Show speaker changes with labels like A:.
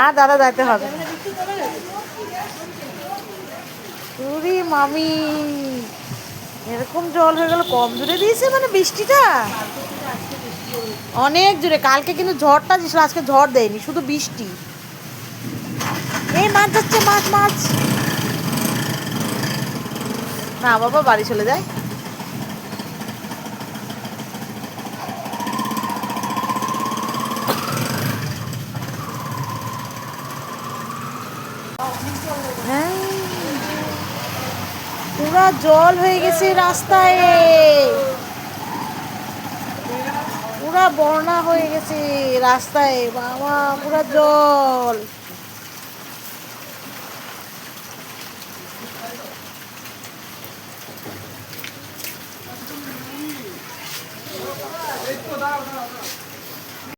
A: আর দাদা যাইতে হবে। পুরি মামি এরকম জল হয়ে গেল, কম জোরে দিয়েছে মানে বৃষ্টিটা অনেক জোরে। কালকে কিন্তু ঝড়টা দিয়েছিল, আজকে ঝড় দেয়নি, শুধু বৃষ্টি। এই মাছ যাচ্ছে, মাছ মাছ। না বাবা, বাড়ি চলে যায়। হ্যাঁ, পুরা জল হয়ে গেছে রাস্তায়, পুরা বন্যা হয়ে গেছে রাস্তায় বাবা, পুরা জল।